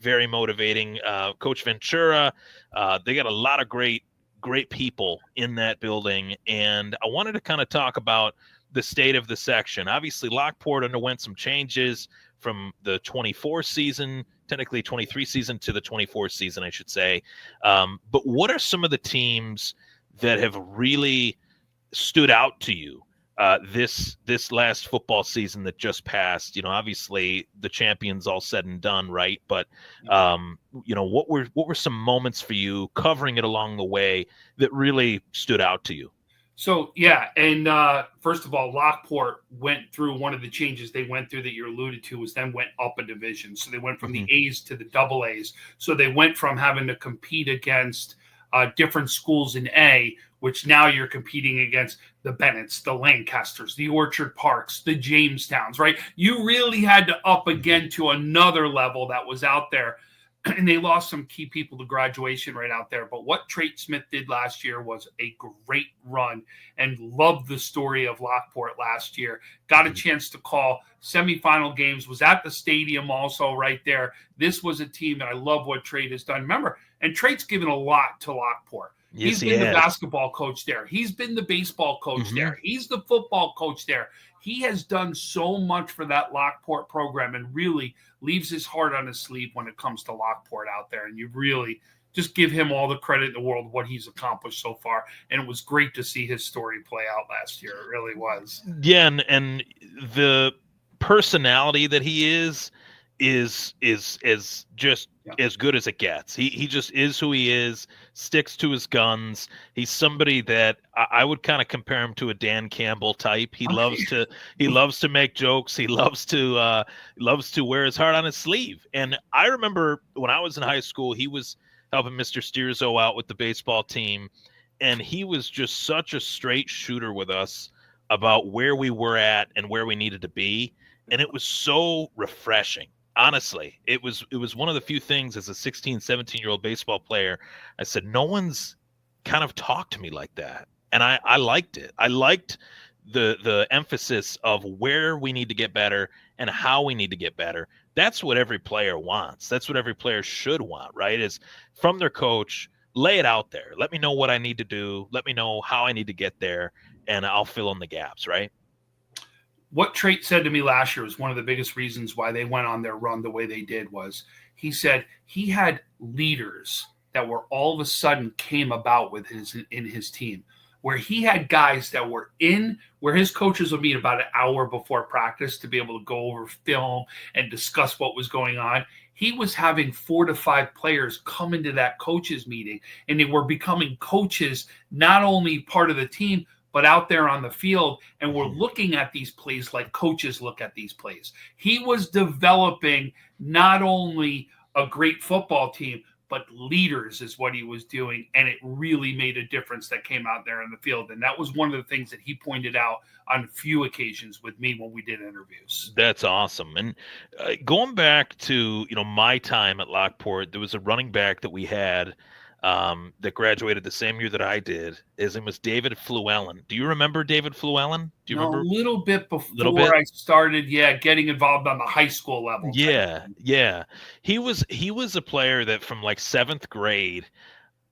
very motivating. Coach Ventura, they got a lot of great people in that building. And I wanted to kind of talk about the state of the section. Obviously, Lockport underwent some changes from the 24 season, technically 23 season, to the 24 season, I should say. But what are some of the teams that have really stood out to you this last football season that just passed? You know, obviously the champions all said and done, right? But you know, what were some moments for you covering it along the way that really stood out to you? So, yeah, and first of all, Lockport went through one of the changes they went through that you alluded to, was then went up a division. So they went from the A's to the double A's. So they went from having to compete against different schools in A, which now you're competing against the Bennetts, the Lancasters, the Orchard Parks, the Jamestowns, right? You really had to up again to another level that was out there. And they lost some key people to graduation right out there. But what Trey Smith did last year was a great run, and loved the story of Lockport last year. Got a chance to call semifinal games, was at the stadium also right there. This was a team that I love what Trey has done. Remember, and Trey's given a lot to Lockport. Yes, He's been the basketball coach there. He's been the baseball coach there. He's the football coach there. He has done so much for that Lockport program, and really leaves his heart on his sleeve when it comes to Lockport out there. And you really just give him all the credit in the world, what he's accomplished so far. And it was great to see his story play out last year. It really was. Yeah, and the personality that he is just as good as it gets. He just is who he is, sticks to his guns. He's somebody that I would kind of compare him to a Dan Campbell type. He loves to make jokes. He loves to wear his heart on his sleeve. And I remember when I was in high school, he was helping Mr. Steerzo out with the baseball team, and he was just such a straight shooter with us about where we were at and where we needed to be. And it was so refreshing. Honestly, it was one of the few things as a 16, 17-year-old baseball player, I said, no one's kind of talked to me like that. And I liked it. I liked the emphasis of where we need to get better and how we need to get better. That's what every player wants. That's what every player should want, right? Is from their coach, lay it out there. Let me know what I need to do. Let me know how I need to get there, and I'll fill in the gaps, right? What Trey said to me last year was one of the biggest reasons why they went on their run the way they did. Was he said he had leaders that were all of a sudden came about with in his team, where he had guys that were in where his coaches would meet about an hour before practice to be able to go over film and discuss what was going on. he was having 4 to 5 players come into that coaches meeting, and they were becoming coaches, not only part of the team, but out there on the field. And we're looking at these plays like coaches look at these plays. He was developing not only a great football team, but leaders is what he was doing. And it really made a difference that came out there in the field. And that was one of the things that he pointed out on a few occasions with me when we did interviews. That's awesome. And going back to, my time at Lockport, there was a running back that we had that graduated the same year that I did. His name was David Fluellen. Do you remember David Fluellen? Do you remember? A little bit before I started, getting involved on the high school level. Yeah. He was a player that from like 7th grade,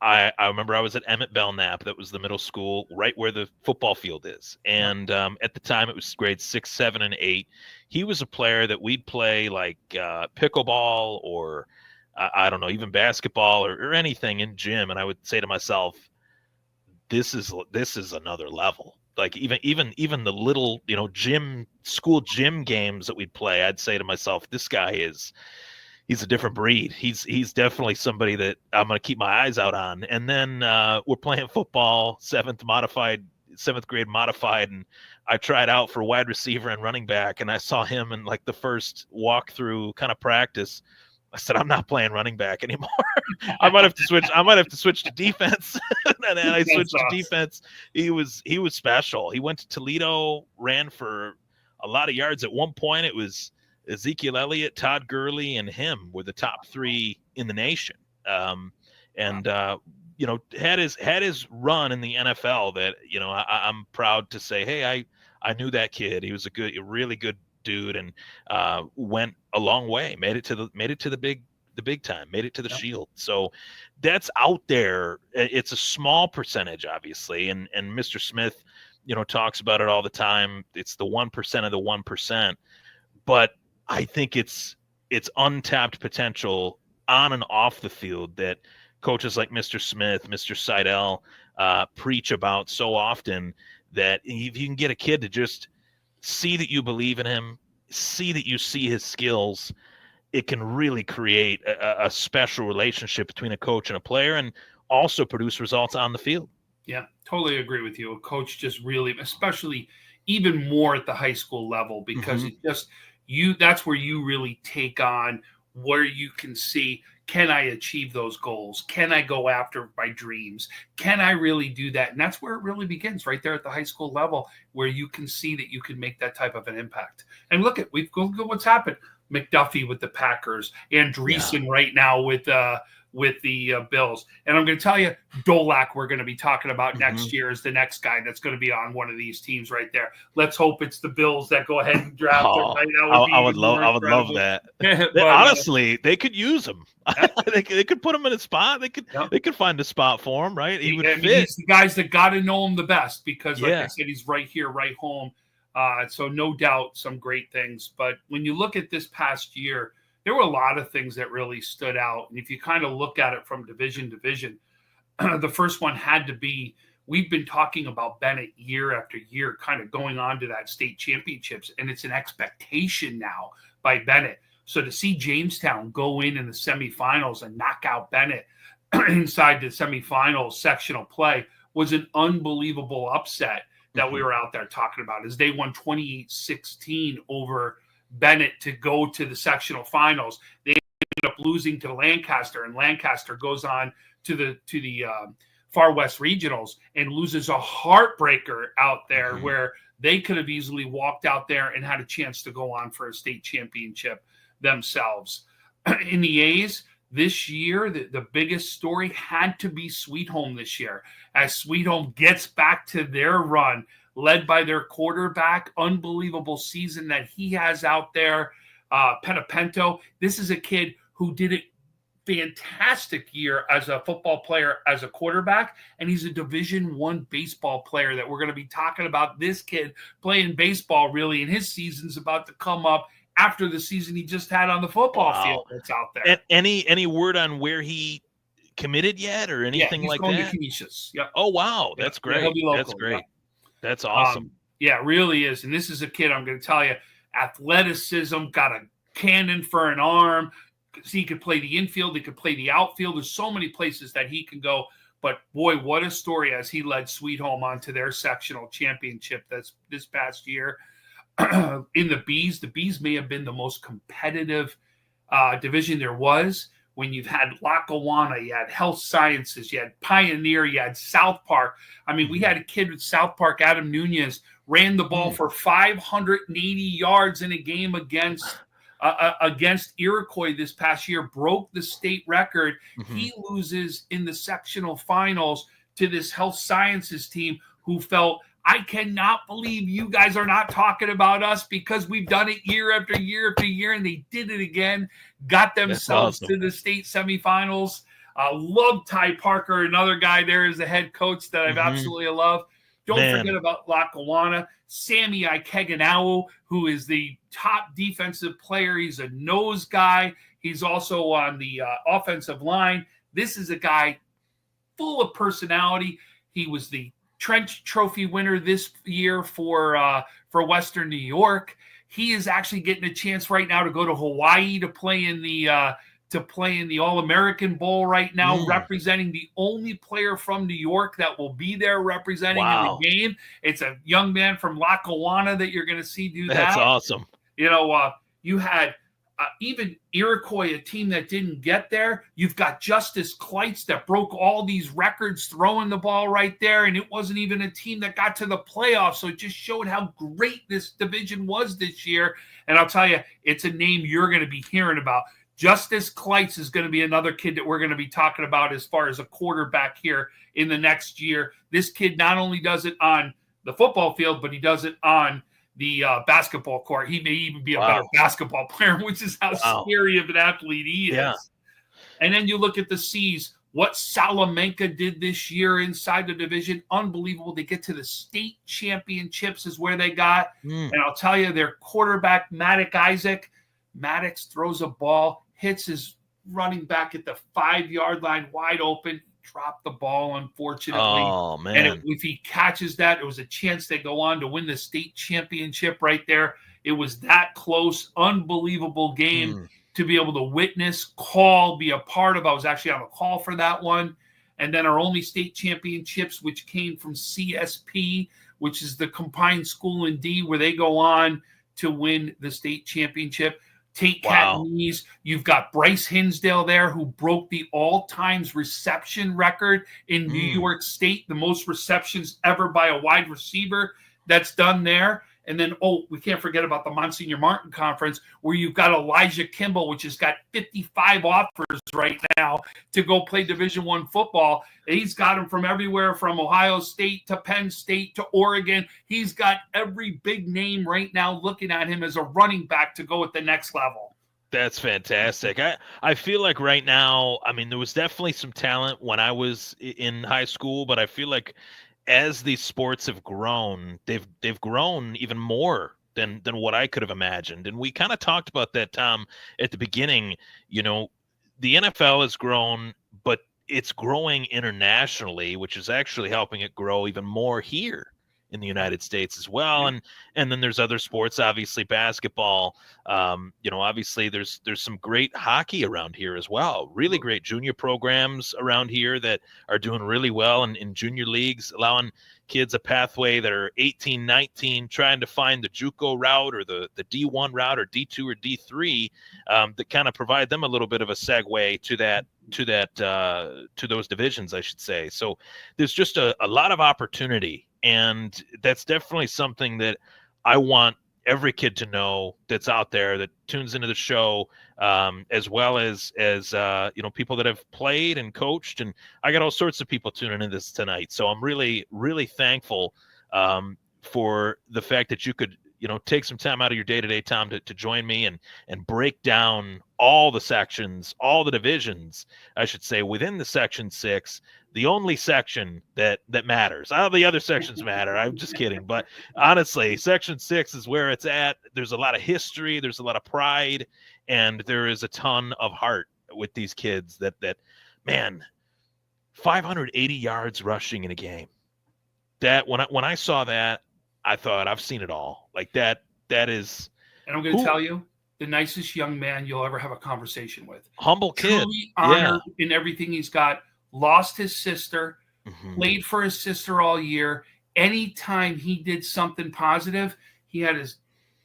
I remember I was at Emmett Belknap. That was the middle school right where the football field is. And at the time it was grades 6, 7, and 8. He was a player that we'd play like pickleball or I don't know, even basketball or anything in gym. And I would say to myself, this is another level. Like even the little, school gym games that we'd play, I'd say to myself, this guy he's a different breed. He's definitely somebody that I'm going to keep my eyes out on. And then we're playing football, 7th grade modified. And I tried out for wide receiver and running back. And I saw him in like the first walkthrough kind of practice. I said, I'm not playing running back anymore. I might have to switch to defense. And then I switched to defense. He was special. He went to Toledo, ran for a lot of yards. At one point, it was Ezekiel Elliott, Todd Gurley, and him were the top 3 in the nation. Had his run in the NFL that, I'm proud to say, hey, I knew that kid. He was a really good dude, and went a long way, made it to the big time, made it to the Shield. So that's out there. It's a small percentage, obviously, and Mr. Smith, talks about it all the time. It's the 1% of the 1%, but I think it's untapped potential on and off the field that coaches like Mr. Smith, Mr. Seidel preach about so often, that if you can get a kid to just see that you believe in him, see that you see his skills, it can really create a special relationship between a coach and a player, and also produce results on the field. Yeah, totally agree with you. A coach just really, especially even more at the high school level, because it just that's where you really take on where you can see, can I achieve those goals? Can I go after my dreams? Can I really do that? And that's where it really begins, right there at the high school level, where you can see that you can make that type of an impact. And look at what's happened. McDuffie with the Packers, Andreessen right now with the Bills. And I'm going to tell you, Dolak, we're going to be talking about next year, is the next guy that's going to be on one of these teams right there. Let's hope it's the Bills that go ahead and draft him. Right? I would love that. Honestly, they could use him. they could put him in a spot. They could find a spot for him, right? He would fit. He's the guys that got to know him the best, because, like I said, he's right here, right home. So no doubt some great things. But when you look at this past year, there were a lot of things that really stood out. And if you kind of look at it from division to division, the first one had to be, we've been talking about Bennett year after year, kind of going on to that state championships. And it's an expectation now by Bennett. So to see Jamestown go in the semifinals and knock out Bennett inside the semifinals sectional play was an unbelievable upset that we were out there talking about, as they won 28-16 over Bennett to go to the sectional finals. They ended up losing to Lancaster, and Lancaster goes on to the Far West Regionals and loses a heartbreaker out there, where they could have easily walked out there and had a chance to go on for a state championship themselves. In the A's, this year, the biggest story had to be Sweet Home this year, as Sweet Home gets back to their run, led by their quarterback. Unbelievable season that he has out there. Penapento, this is a kid who did a fantastic year as a football player, as a quarterback, and he's a Division I baseball player that we're going to be talking about. This kid playing baseball, really, and his season's about to come up after the season he just had on the football field that's out there. And any word on where he committed yet, or anything like that? He's going to Canisius. Yep. Oh, wow. That's great. He'll be local. That's great. That's awesome. It really is. And this is a kid, I'm going to tell you, athleticism, got a cannon for an arm, he could play the infield, he could play the outfield. There's so many places that he can go. But boy, what a story as he led Sweet Home onto their sectional championship this past year. In the Bees may have been the most competitive division there was. When you've had Lackawanna, you had Health Sciences, you had Pioneer, you had South Park. I mean, we had a kid with South Park, Adam Nunez, ran the ball for 580 yards in a game against Iroquois this past year, broke the state record. He loses in the sectional finals to this Health Sciences team who felt, I cannot believe you guys are not talking about us because we've done it year after year after year, and they did it again, got themselves to the state semifinals. Love Ty Parker, another guy there as the head coach that I've absolutely loved. Don't forget about Lackawanna. Sammy Ikeganau, who is the top defensive player. He's a nose guy. He's also on the offensive line. This is a guy full of personality. He was the Trench Trophy winner this year for Western New York. He is actually getting a chance right now to go to Hawaii to play in the All-American Bowl right now, representing the only player from New York that will be there representing in the game. It's a young man from Lackawanna that you're going to see do that. That's awesome. You had even Iroquois, a team that didn't get there. You've got Justice Kleitz that broke all these records throwing the ball right there, and it wasn't even a team that got to the playoffs. So it just showed how great this division was this year. And I'll tell you, it's a name you're going to be hearing about. Justice Kleitz is going to be another kid that we're going to be talking about as far as a quarterback here in the next year. This kid not only does it on the football field, but he does it on the basketball court. He may even be a better basketball player, which is how scary of an athlete he is. Yeah. And then you look at the C's, what Salamanca did this year inside the division, unbelievable. They get to the state championships is where they got. And I'll tell you, their quarterback, Maddox throws a ball, hits his running back at the 5-yard line wide open, dropped the ball, unfortunately. Oh, man. And if he catches that, it was a chance they go on to win the state championship right there. It was that close, unbelievable game to be able to witness, call, be a part of. I was actually on a call for that one. And then our only state championships, which came from CSP, which is the combined school in D, where they go on to win the state championship. Tate Catanese, you've got Bryce Hinsdale there, who broke the all-time reception record in New York State, the most receptions ever by a wide receiver that's done there. And then, we can't forget about the Monsignor Martin Conference, where you've got Elijah Kimball, which has got 55 offers right now to go play Division I football. And he's got them from everywhere, from Ohio State to Penn State to Oregon. He's got every big name right now looking at him as a running back to go at the next level. That's fantastic. I feel like right now, I mean, there was definitely some talent when I was in high school, but I feel like as these sports have grown, they've grown even more than what I could have imagined. And we kind of talked about that, Tom, at the beginning. The NFL has grown, but it's growing internationally, which is actually helping it grow even more here in the United States as well. And then there's other sports, obviously basketball. Obviously there's some great hockey around here as well. Really great junior programs around here that are doing really well in junior leagues, allowing kids a pathway that are 18, 19, trying to find the JUCO route or the D1 route or D2 or D3 that kind of provide them a little bit of a segue to those divisions, I should say. So there's just a lot of opportunity. And that's definitely something that I want every kid to know that's out there that tunes into the show, as well as people that have played and coached. And I got all sorts of people tuning into this tonight. So I'm really, really thankful for the fact that you could, take some time out of your day-to-day, Tom, to join me and break down all the sections, all the divisions, I should say, within the Section 6, the only section that matters. All the other sections matter. I'm just kidding. But honestly, Section 6 is where it's at. There's a lot of history. There's a lot of pride. And there is a ton of heart with these kids that man, 580 yards rushing in a game. That when I saw that, I thought, I've seen it all. Like that is. And I'm going to tell you, the nicest young man you'll ever have a conversation with. Humble kid. Truly Yeah. honored in everything he's got. Lost his sister, Mhm. played for his sister all year. Anytime he did something positive, he had his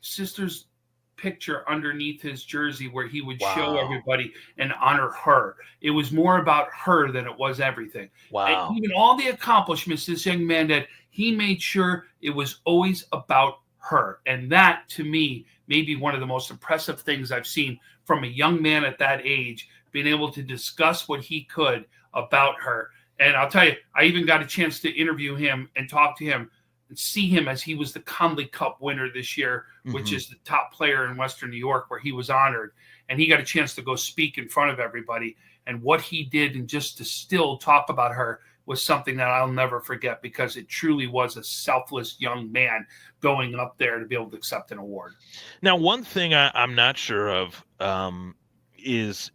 sister's picture underneath his jersey where he would show Wow. everybody and honor her. It was more about her than it was everything. And Wow. even all the accomplishments this young man did, he made sure it was always about her. And that, to me, may be one of the most impressive things I've seen from a young man at that age, being able to discuss what he could about her. And I'll tell you, I even got a chance to interview him and talk to him and see him as he was the Conley Cup winner this year, which is the top player in Western New York, where he was honored. And he got a chance to go speak in front of everybody. And what he did, and just to still talk about her, was something that I'll never forget, because it truly was a selfless young man going up there to be able to accept an award. Now, one thing I'm not sure of is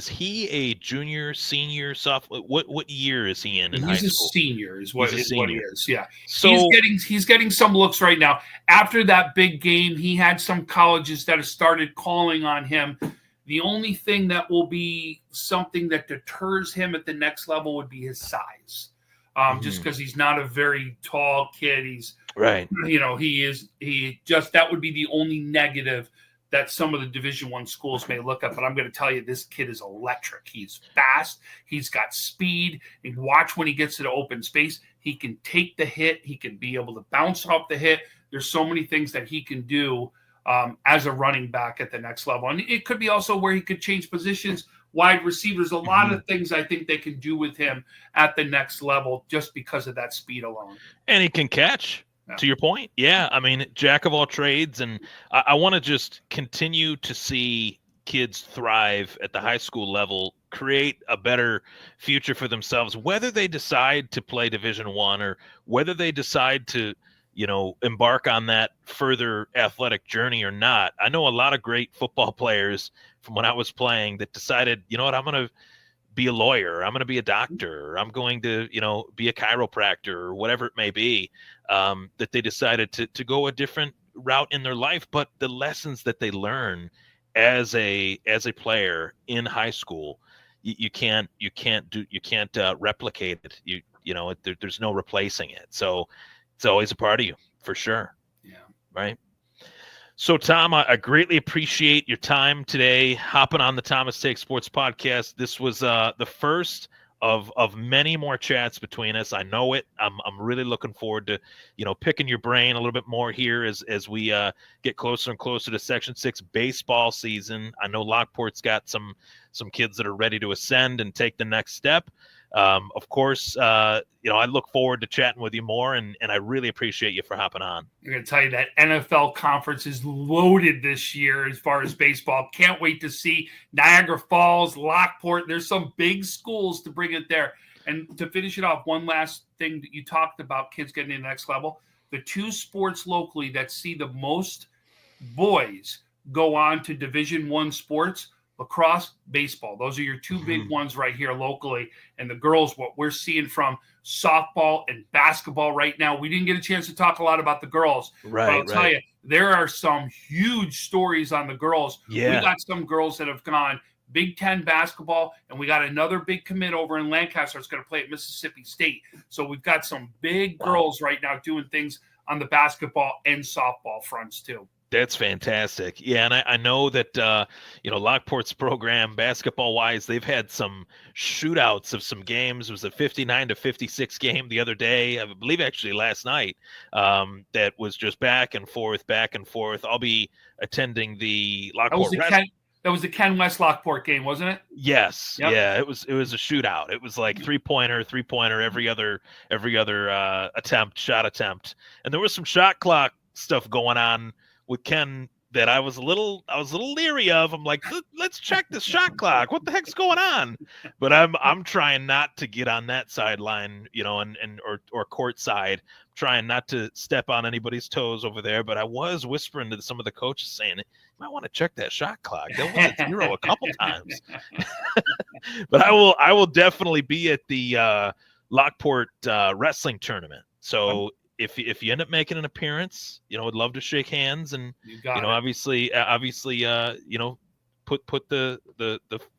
he a junior, senior, sophomore? What year is he in high He's a school? senior, is what He's a is what he senior. is. Yeah, So he's getting some looks right now. After that big game, he had some colleges that have started calling on him. The only thing that will be something that deters him at the next level would be his size. Just because he's not a very tall kid. He's right. That would be the only negative that some of the Division I schools may look at. But I'm going to tell you, this kid is electric. He's fast. He's got speed. And watch when he gets to the open space. He can take the hit. He can be able to bounce off the hit. There's so many things that he can do as a running back at the next level. And it could be also where he could change positions, wide receivers, a lot of things I think they can do with him at the next level just because of that speed alone. And he can catch. Yeah. To your point, yeah. I mean, jack of all trades, and I want to just continue to see kids thrive at the high school level, create a better future for themselves, whether they decide to play Division I or whether they decide to, embark on that further athletic journey or not. I know a lot of great football players from when I was playing that decided, you know what, I'm going to be a lawyer, I'm going to be a doctor, I'm going to, be a chiropractor or whatever it may be, that they decided to go a different route in their life. But the lessons that they learn as a player in high school, you can't replicate it. There's no replacing it. So it's always a part of you, for sure. Yeah. Right. So, Tom, I greatly appreciate your time today, hopping on the Thomas Take Sports podcast. This was the first of many more chats between us. I know it. I'm really looking forward to, picking your brain a little bit more here as we get closer and closer to Section 6 baseball season. I know Lockport's got some kids that are ready to ascend and take the next step. Of course, I look forward to chatting with you more, and I really appreciate you for hopping on. I'm going to tell you that NFL conference is loaded this year as far as baseball. Can't wait to see Niagara Falls, Lockport. There's some big schools to bring it there. And to finish it off, one last thing that you talked about, kids getting to the next level. The two sports locally that see the most boys go on to Division I sports, lacrosse, baseball. Those are your two big ones right here locally. And the girls, what we're seeing from softball and basketball right now. We didn't get a chance to talk a lot about the girls. Right. But I'll tell you, there are some huge stories on the girls. Yeah. We got some girls that have gone Big Ten basketball, and we got another big commit over in Lancaster that's going to play at Mississippi State. So we've got some big girls right now doing things on the basketball and softball fronts too. That's fantastic. Yeah, and I know that, Lockport's program, basketball-wise, they've had some shootouts of some games. It was a 59-56 game the other day, I believe actually last night, that was just back and forth. I'll be attending the Lockport. That was the Ken West Lockport game, wasn't it? Yes. Yep. Yeah, it was a shootout. It was like three-pointer, every other shot attempt. And there was some shot clock stuff going on with Ken that I was a little leery of. I'm like, let's check the shot clock. What the heck's going on? But I'm trying not to get on that sideline, or court side, trying not to step on anybody's toes over there. But I was whispering to some of the coaches saying, you might want to check that shot clock. That was at 0 a couple times. But I will definitely be at the Lockport wrestling tournament. So if you end up making an appearance, I'd love to shake hands and You got it. obviously, put the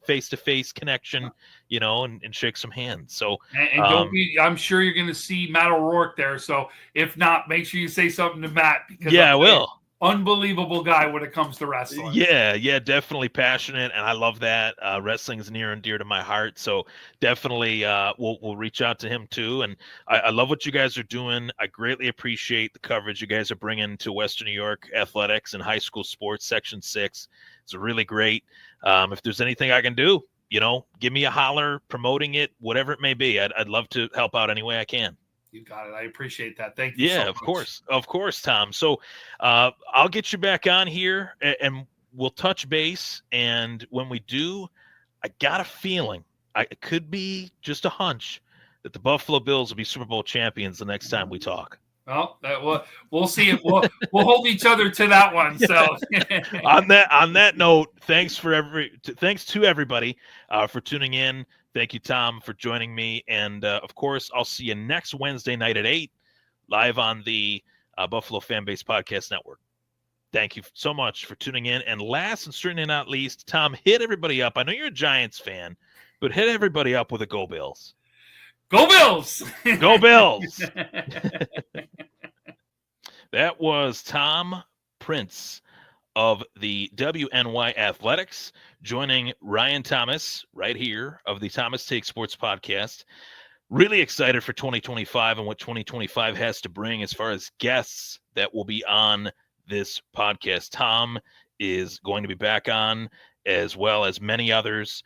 face-to-face connection, and shake some hands. So And don't be. I'm sure you're going to see Matt O'Rourke there. So if not, make sure you say something to Matt because yeah, I will. Unbelievable guy when it comes to wrestling. Yeah, definitely passionate, and I love that. Wrestling is near and dear to my heart, so definitely we'll reach out to him too. And I love what you guys are doing. I greatly appreciate the coverage you guys are bringing to Western New York athletics and high school sports. Section 6, it's really great. If there's anything I can do, give me a holler, promoting it, whatever it may be. I'd love to help out any way I can. You got it. I appreciate that. Thank you. Yeah, of course, Tom. So I'll get you back on here and we'll touch base. And when we do, I got a feeling, it could be just a hunch, that the Buffalo Bills will be Super Bowl champions the next time we talk. Well, we'll see it. We'll hold each other to that one. So on that note, thanks to everybody for tuning in. Thank you, Tom, for joining me. And, of course, I'll see you next Wednesday night at 8, live on the Buffalo Fanbase Podcast Network. Thank you so much for tuning in. And last and certainly not least, Tom, hit everybody up. I know you're a Giants fan, but hit everybody up with a Go Bills. Go Bills! Go Bills! That was Tom Prince of the WNY Athletics, joining Ryan Thomas right here of the Thomas Take Sports Podcast. Really excited for 2025 and what 2025 has to bring as far as guests that will be on this podcast. Tom is going to be back on, as well as many others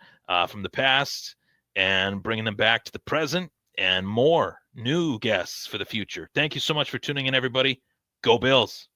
from the past, and bringing them back to the present, and more new guests for the future. Thank you so much for tuning in, everybody. Go Bills.